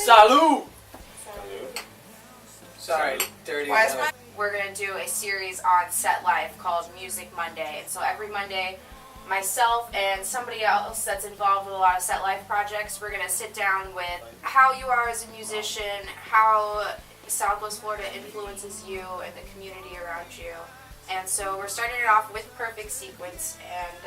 Salud! Sorry, dirty. We're going to do a series on Set Life called Music Monday. And so every Monday, myself and somebody else that's involved with a lot of Set Life projects, we're going to sit down with how you are as a musician, how Southwest Florida influences you and the community around you. And so we're starting it off with Perfect Sequence, and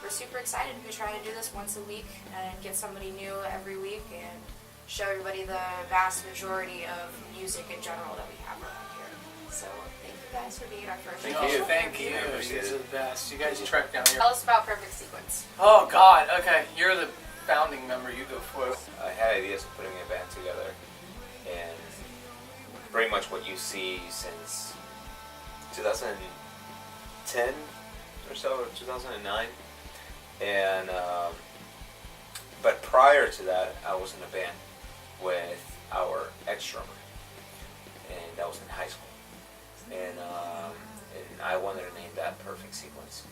we're super excited to be trying to do this once a week and get somebody new every week and show everybody the vast majority of music in general that we have around here. So thank you guys for being our first show. Thank you. You guys are the best. You guys trek down here. Tell us about Perfect Sequence. Oh God. Okay, you're the founding member. You go for it. I had ideas of putting a band together, and pretty much what you see since 2010 or so, or 2009, and but prior to that, I was in a band with our ex-drummer, and that was in high school, and I wanted to name that Perfect Sequence.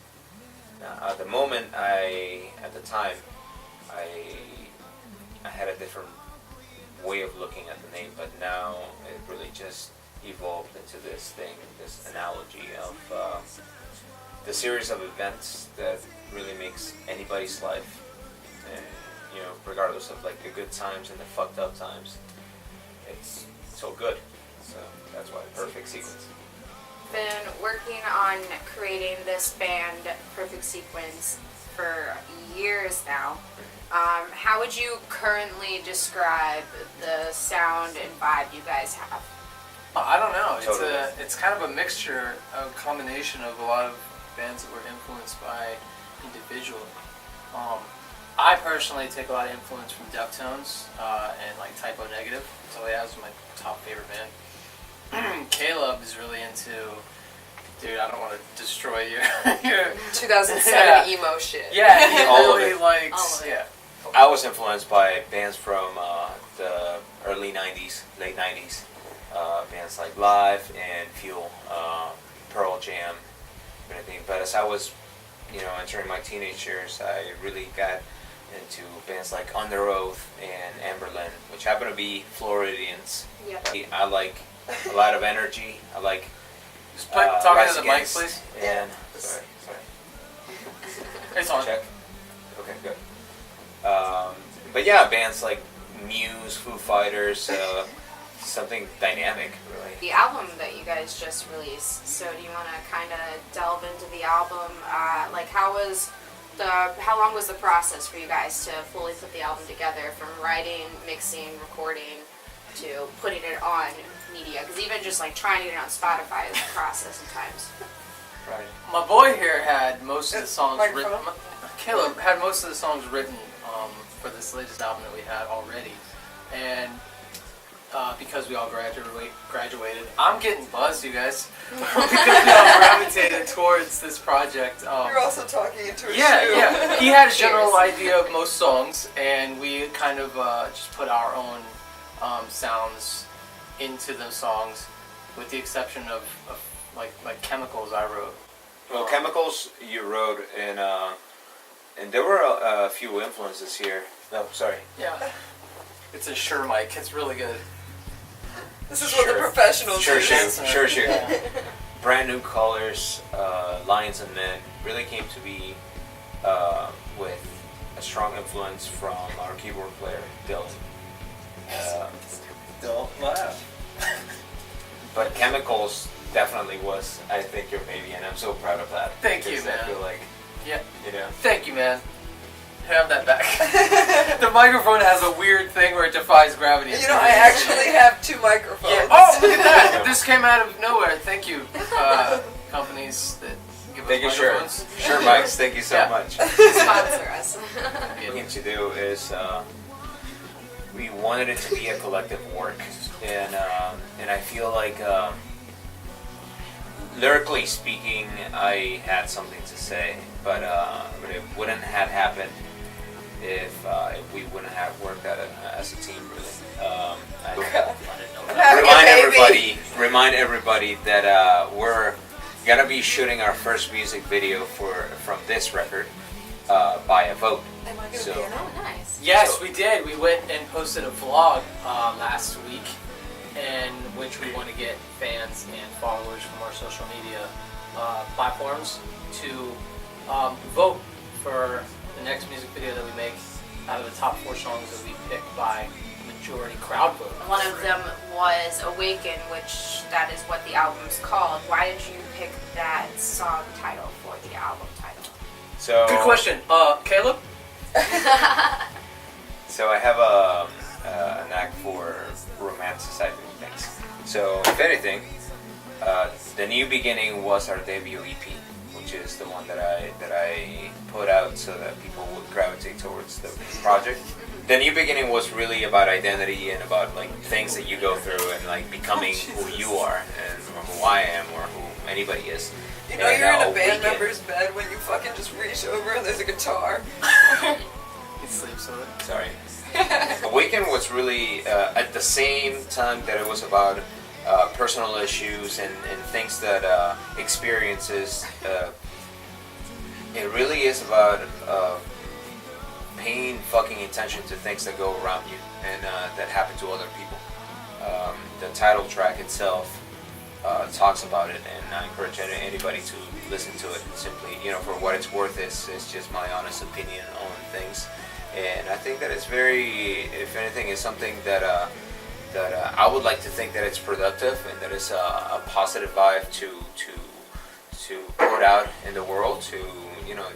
Now, at the moment, at the time, I had a different way of looking at the name, but now it really just evolved into this thing, this analogy of the series of events that really makes anybody's life, and regardless of like the good times and the fucked up times, it's so good. So that's why Perfect Sequence. Been working on creating this band, Perfect Sequence, for years now. How would you currently describe the sound and vibe you guys have? I don't know. Totally. It's kind of a mixture, a combination of a lot of bands that were influenced by individually. I personally take a lot of influence from Deftones and like Typo Negative. So yeah, that's my top favorite band. Caleb is really into. Dude, I don't want to destroy your 2007 emo shit. Yeah, he All of really it. likes. Yeah. I was influenced by bands from the early 90s, late 90s. Bands like Live and Fuel, Pearl Jam, everything. But as I was, entering my teenage years, I really got into bands like Under Oath and Amberlin, which happen to be Floridians. Yeah. I like a lot of energy. I like Just talking to the mic, please. And sorry. It's on. Check. Okay, good. But yeah, bands like Muse, Foo Fighters, something dynamic, really. The album that you guys just released, so do you want to kind of delve into the album? How long was the process for you guys to fully put the album together, from writing, mixing, recording, to putting it on media? Because even just like trying to get it on Spotify is a process sometimes. Right. My boy here had most of the songs written. Microphone. Caleb had most of the songs written for this latest album that we had already, and because we all graduated, I'm getting buzzed, you guys, because we all gravitated towards this project. You're also talking into a shoe. Yeah. He had a general idea of most songs, and we kind of just put our own sounds into the songs, with the exception of like Chemicals I wrote. Well, Chemicals you wrote, and there were a few influences here. No, sorry. Yeah. It's a Shure mic. It's really good. This is what the professionals Sure. do. Yeah. Brand New Colors, Lions and Men really came to be with a strong influence from our keyboard player, Dylan. Don't laugh. But Chemicals definitely was, I think, your baby, and I'm so proud of that. Thank you, because man. I feel like, Yeah. Thank you, man. Have that back. The microphone has a weird thing where it defies gravity. I actually have two microphones. Yeah. Oh, look at that! This came out of nowhere. Thank you, companies that give us Thank you, microphones. Sure Mics, thank you so Yeah. much. Sponsor us. What we need to do is, we wanted it to be a collective work, and I feel like, lyrically speaking, I had something to say, but it wouldn't have happened if we wouldn't have worked at it as a team, really. Remind everybody that we're gonna be shooting our first music video from this record by a vote. So Oh, nice. Yes, So- we did. We went and posted a vlog last week, in which we want to get fans and followers from our social media platforms to vote for the next music video that we make out of the top 4 songs that we pick by majority crowd vote. One of them was Awaken, which that is what the album's called. Why did you pick that song title for the album title? so Good question. Caleb? So I have a knack for romanticizing things. So if anything, the New Beginning was our debut EP, which is the one that I put out so that people would gravitate towards the project. The New Beginning was really about identity and about like things that you go through and like becoming who you are and who I am or who anybody is. You know And, you're in a Awaken- band member's bed when you fucking just reach over and there's a guitar. He sleeps with it. Sorry. Awaken was really at the same time that it was about personal issues and things that experiences. It really is about paying fucking attention to things that go around you and that happen to other people. The title track itself talks about it, and I encourage anybody to listen to it. Simply, for what it's worth, it's just my honest opinion on things. And I think that it's very, if anything, is something that I would like to think that it's productive and that it's a positive vibe to put out in the world, to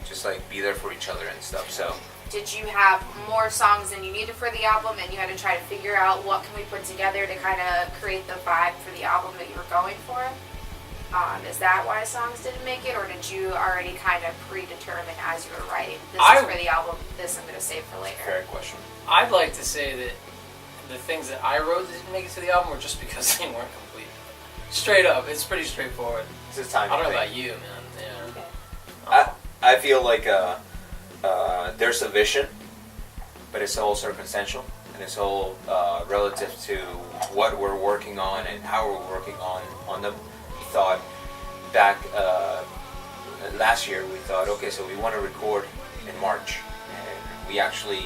just like be there for each other and stuff. So Did you have more songs than you needed for the album, and you had to try to figure out what can we put together to kind of create the vibe for the album that you were going for? Is that why songs didn't make it, or did you already kind of predetermine as you were writing, this is for the album, this I'm going to save for later? fair question. I'd like to say that the things that I wrote that didn't make it to the album were just because they weren't complete. Straight up, it's pretty straightforward. It's a time. I don't know thing. about you, man. Yeah. I feel like there's a vision, but it's all circumstantial, and it's all relative to what we're working on and how we're working on them. We thought back last year, we thought, okay, so we want to record in March, and we actually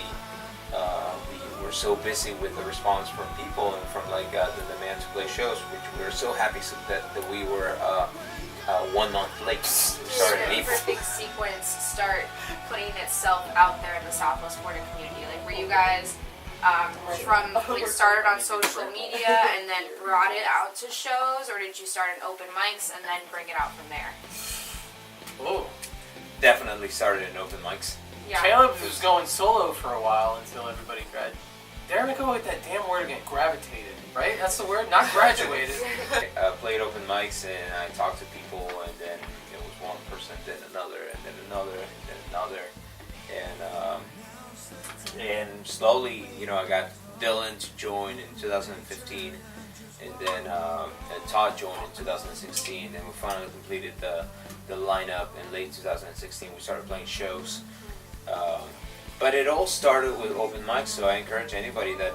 we were so busy with the response from people and from like the demand to play shows, which we were so happy that we were 1 month late. We started in April. Perfect Sequence start putting itself out there in the Southwest Florida community? Like, were you guys from like started on social media and then brought it out to shows, or did you start in open mics and then bring it out from there? Oh. Definitely started in open mics. Yeah. Caleb was going solo for a while until everybody graduated. Dare I go with that damn word again? Gravitated, right? That's the word? Not graduated. I played open mics and I talked to people, and then it was one person, then another, and then another, and then another, and slowly, I got Dylan to join in 2015, and then Todd joined in 2016, and we finally completed the lineup in late 2016. We started playing shows. But it all started with open mics, so I encourage anybody that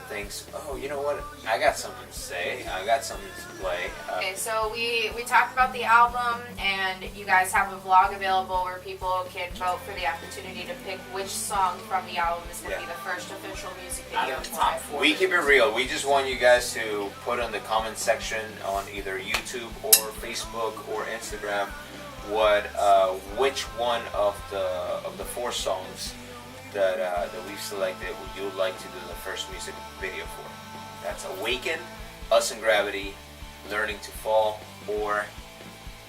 thinks, oh, you know what, I got something to say, I got something to play. Okay, so we talked about the album, and you guys have a vlog available where people can vote for the opportunity to pick which song from the album is going to be the first official music Out video of the for top it. 4. We keep it real. We just want you guys to put in the comment section on either YouTube or Facebook or Instagram which one of the 4 songs that we've selected would you like to do the first music video for. That's Awaken, Us and Gravity, Learning to Fall, or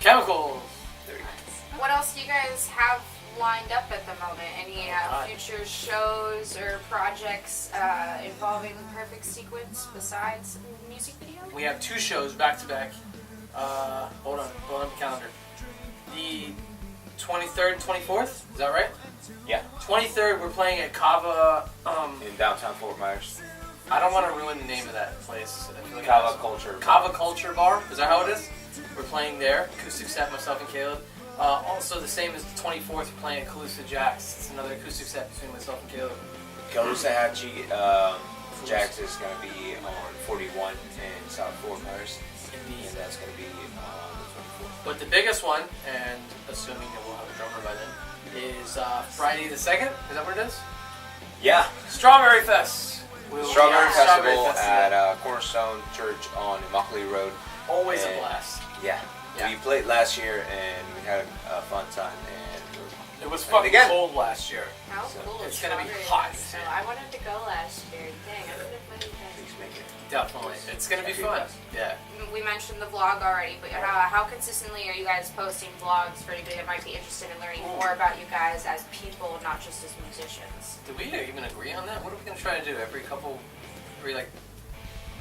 Chemicals. there you go. What else do you guys have lined up at the moment? Any God. future shows or projects involving Perfect Sequence besides music video? We have 2 shows back to back. Hold on the calendar. The 23rd and 24th, is that right? Yeah, 23rd, we're playing at Kava. in downtown Fort Myers. I don't want to ruin the name of that place. I feel like Kava Culture. Kava Culture Bar. Is that how it is? We're playing there. Acoustic set, myself and Caleb. Also, the same as the 24th, we're playing at Calusa Jack's. It's another acoustic set between myself and Caleb. Kalusahatchee Jax is going to be on 41 in South Fort Myers, and that's going to be on the 24th. But the biggest one, and assuming that we'll have a drummer by then, is Friday the 2nd. Is that what it is? Yeah. Strawberry Fest. Strawberry Festival Festival. at Cornerstone Church on Immokalee Road. Always a And- blast. Yeah. Yeah. We played last year and we had a fun time. And It was And fucking again. cold last year. How So, cool it's is gonna be Strawberry hot. Fest? So I wanted to go last year. Dang, I could have played that. please make it. Definitely. It's gonna be fun. Yeah. We mentioned the vlog already, but how consistently are you guys posting vlogs for anybody that might be interested in learning more about you guys as people, not just as musicians? Do we even agree on that? What are we gonna try to do? Every like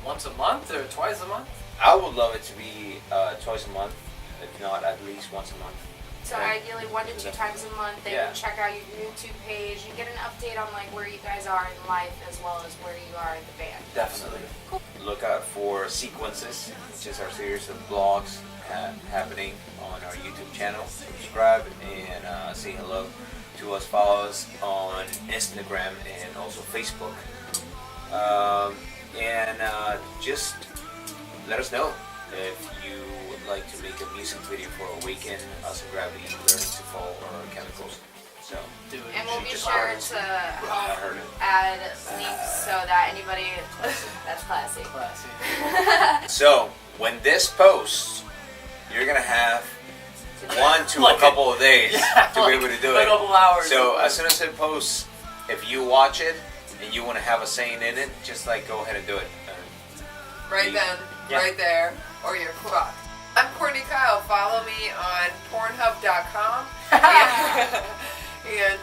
once a month or twice a month? I would love it to be twice a month, if not at least once a month. So ideally 1 to 2 times a month, they Yeah. can check out your YouTube page and get an update on like where you guys are in life as well as where you are in the band. Definitely. Look out for Sequences, which is our series of vlogs happening on our YouTube channel. Subscribe and say hello to us. Follow us on Instagram and also Facebook. Just let us know if you would like to make a music video for Awaken, us and Gravity, Learning to Fall, or Chemicals. So, Do it. And we'll She be just sure heard it. to I help heard it. add links so that anybody, that's classy. Classy. So, when this posts, you're gonna have 1 to Like a couple of days Yeah, to be able to do like it. a couple hours. So as soon as it posts, if you watch it and you want to have a saying in it, just like go ahead and do it. Right then, Yeah. right there, or you're fucked. I'm Courtney Kyle. Follow me on Pornhub.com and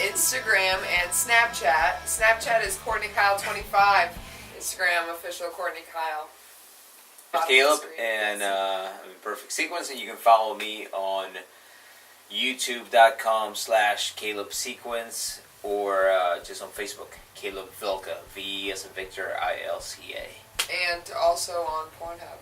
Instagram and Snapchat. Snapchat is Courtney Kyle 25. Instagram official Courtney Kyle. Caleb and Perfect Sequence, and you can follow me on YouTube.com/Caleb Sequence or just on Facebook, Caleb Vilca, V as in Victor, ILCA. And also on Pornhub.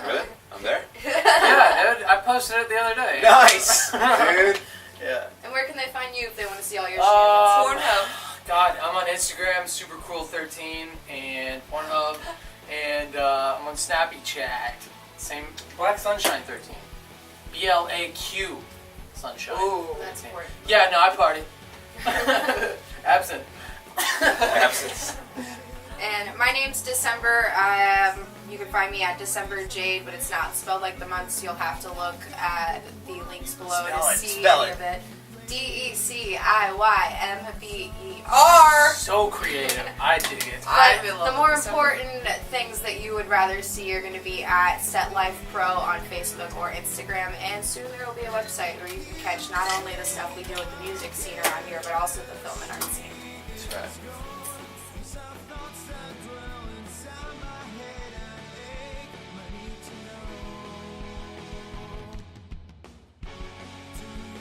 Really? I'm there? Yeah, dude. I posted it the other day. Nice, dude. Yeah. And where can they find you if they want to see all your Um, shit? Pornhub. God, I'm on Instagram, supercruel13, and Pornhub, and I'm on Snappy Chat. Same, Black Sunshine 13. BLAQ Sunshine. Ooh. That's important. Yeah, no, I party. Absent. Absence. And my name's December. You can find me at December Jade, but it's not spelled like the months. You'll have to look at the links below Spell to it, see spell any it. of it. DECIYMBER. So creative. I dig it. I'm But in love the more with December. important things that you would rather see are going to be at Set Life Pro on Facebook or Instagram, and soon there will be a website where you can catch not only the stuff we do with the music scene around here, but also the film and art scene.